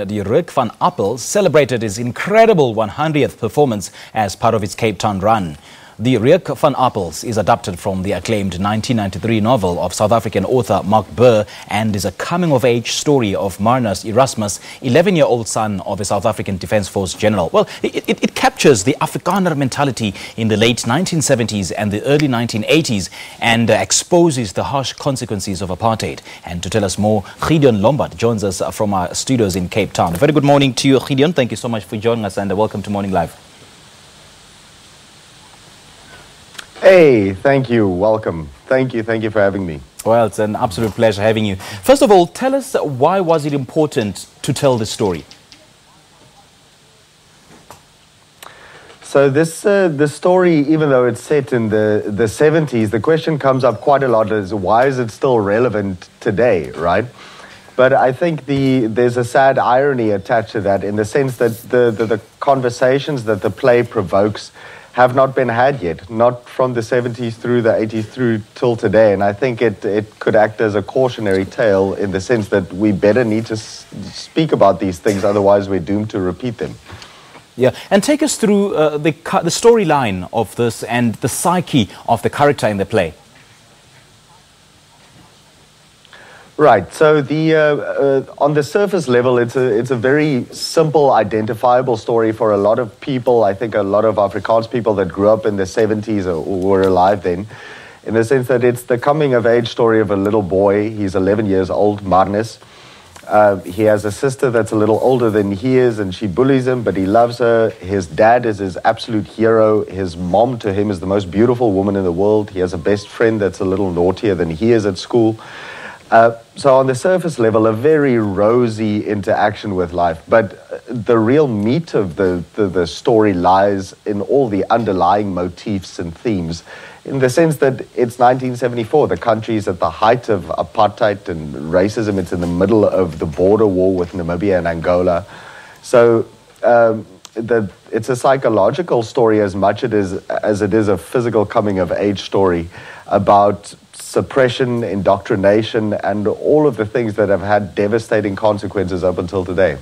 Die Reuk Van Appels celebrated its incredible 100th performance as part of its Cape Town run. Die Reuk Van Appels is adapted from the acclaimed 1993 novel of South African author Mark Behr and is a coming-of-age story of Marnus Erasmus, 11-year-old son of a South African Defence Force general. Well, it captures the Afrikaner mentality in the late 1970s and the early 1980s and exposes the harsh consequences of apartheid. And to tell us more, Gideon Lombard joins us from our studios in Cape Town. A very good morning to you, Gideon. Thank you so much for joining us and welcome to Morning Live. Hey, thank you. Welcome. Thank you for having me. Well, it's an absolute pleasure having you. First of all, tell us, why was it important to tell this story? So this story, even though it's set in the 70s, the question comes up quite a lot is why is it still relevant today, right? But I think there's a sad irony attached to that in the sense that the conversations that the play provokes have not been had yet, not from the 70s through the 80s through till today. And I think it could act as a cautionary tale in the sense that we better need to speak about these things, otherwise we're doomed to repeat them. Yeah, and take us through the storyline of this and the psyche of the character in the play. Right. So on the surface level, it's a very simple, identifiable story for a lot of people. I think a lot of Afrikaans people that grew up in the 70s or were alive then, in the sense that it's the coming-of-age story of a little boy. He's 11 years old, Marnus. He has a sister that's a little older than he is, and she bullies him, but he loves her. His dad is his absolute hero. His mom to him is the most beautiful woman in the world. He has a best friend that's a little naughtier than he is at school. So on the surface level, a very rosy interaction with life. But the real meat of the story lies in all the underlying motifs and themes, in the sense that it's 1974. The country is at the height of apartheid and racism. It's in the middle of the border war with Namibia and Angola. So it's a psychological story as much as it is a physical coming-of-age story about suppression, indoctrination, and all of the things that have had devastating consequences up until today.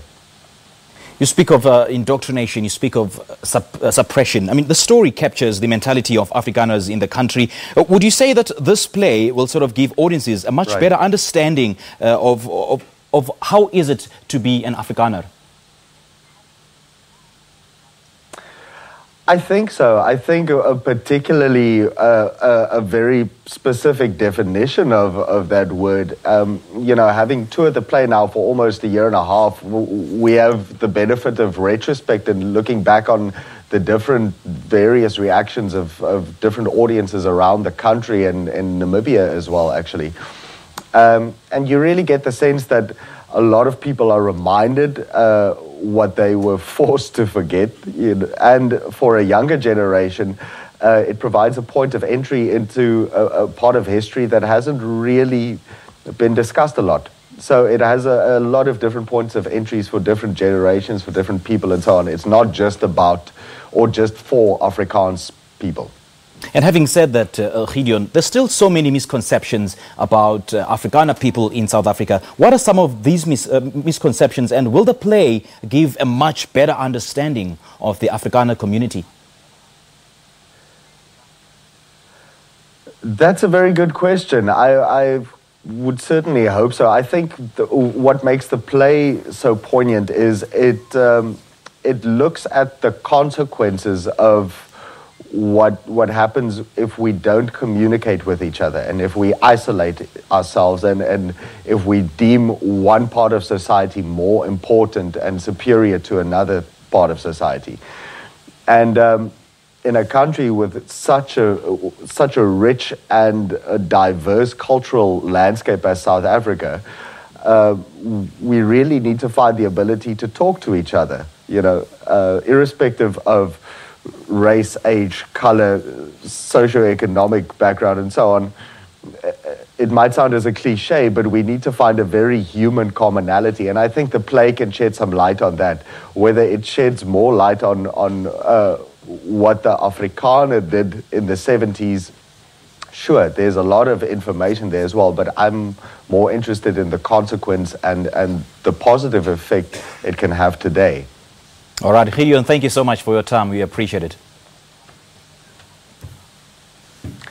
You speak of indoctrination, you speak of suppression. I mean, the story captures the mentality of Afrikaners in the country. Would you say that this play will sort of give audiences a much better understanding of how is it to be an Afrikaner? I think so. I think particularly a very specific definition of that word. You know, having toured the play now for almost a year and a half, we have the benefit of retrospect and looking back on the different various reactions of different audiences around the country and Namibia as well, actually. And you really get the sense that a lot of people are reminded what they were forced to forget, you know, and for a younger generation, it provides a point of entry into a part of history that hasn't really been discussed a lot. So it has a lot of different points of entries for different generations, for different people and so on. It's not just about or just for Afrikaans people. And having said that, Gideon, there's still so many misconceptions about Afrikaner people in South Africa. What are some of these misconceptions, and will the play give a much better understanding of the Afrikaner community? That's a very good question. I would certainly hope so. I think what makes the play so poignant is it looks at the consequences of what happens if we don't communicate with each other and if we isolate ourselves and if we deem one part of society more important and superior to another part of society. And in a country with such a rich and a diverse cultural landscape as South Africa, we really need to find the ability to talk to each other, you know, irrespective of race, age, color, socioeconomic background, and so on. It might sound as a cliche, but we need to find a very human commonality, and I think the play can shed some light on that. Whether it sheds more light on what the Afrikaner did in the 70s sure, there's a lot of information there as well, but I'm more interested in the consequence and the positive effect it can have today. All right, Gideon, thank you so much for your time. We appreciate it.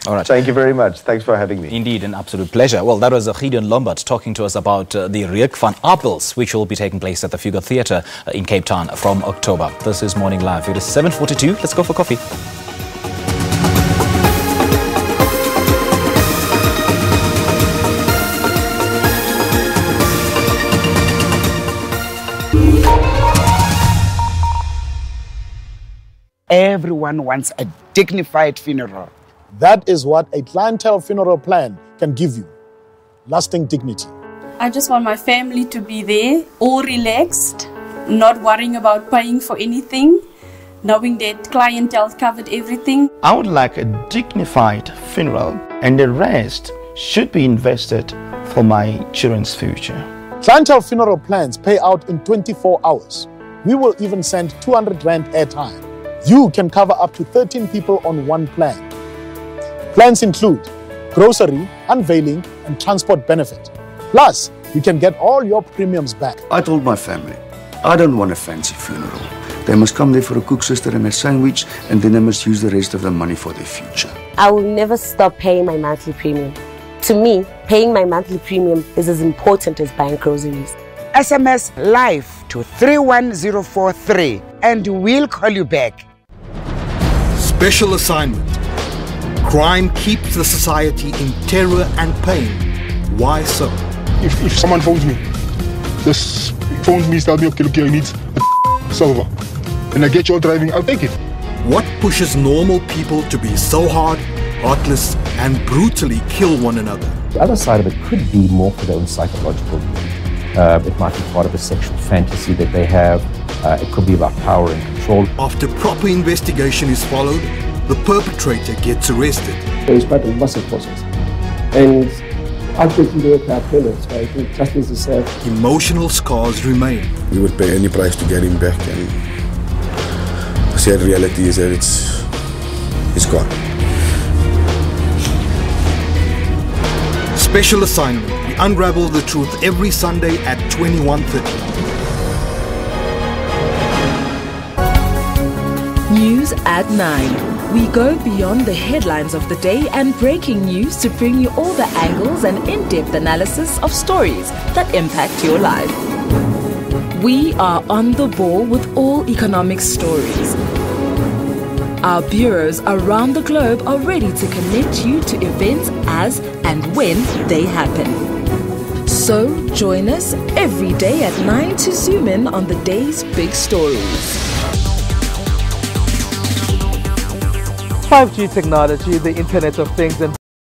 All right. Thank you very much. Thanks for having me. Indeed, an absolute pleasure. Well, that was Gideon Lombard talking to us about the Reuk Van Appels, which will be taking place at the Fugger Theatre in Cape Town from October. This is Morning Live. It is 7:42. Let's go for coffee. Everyone wants a dignified funeral. That is what a clientele funeral plan can give you. Lasting dignity. I just want my family to be there, all relaxed, not worrying about paying for anything, knowing that clientele covered everything. I would like a dignified funeral, and the rest should be invested for my children's future. Clientele funeral plans pay out in 24 hours. We will even send 200 Rand airtime. You can cover up to 13 people on one plan. Plans include grocery, unveiling, and transport benefit. Plus, you can get all your premiums back. I told my family, I don't want a fancy funeral. They must come there for a cook sister and a sandwich, and then they must use the rest of the money for their future. I will never stop paying my monthly premium. To me, paying my monthly premium is as important as buying groceries. SMS LIFE to 31043 and we'll call you back. Special assignment. Crime keeps the society in terror and pain. Why so? If someone phones me, this phone me, tells me, okay, look here, you need a silver. And I get you all driving, I'll take it. What pushes normal people to be so hard, heartless, and brutally kill one another? The other side of it could be more for their own psychological need. It might be part of a sexual fantasy that they have. It could be about power and control. After proper investigation is followed, the perpetrator gets arrested. There is quite a massive process. And ultimately, they have payments, right? Justice is served. Emotional scars remain. We would pay any price to get him back, and the sad reality is that it's gone. Special assignment. We unravel the truth every Sunday at 21:30. News at 9. We go beyond the headlines of the day and breaking news to bring you all the angles and in-depth analysis of stories that impact your life. We are on the ball with all economic stories. Our bureaus around the globe are ready to connect you to events as and when they happen. So join us every day at 9 to zoom in on the day's big stories. 5G technology, the Internet of Things, and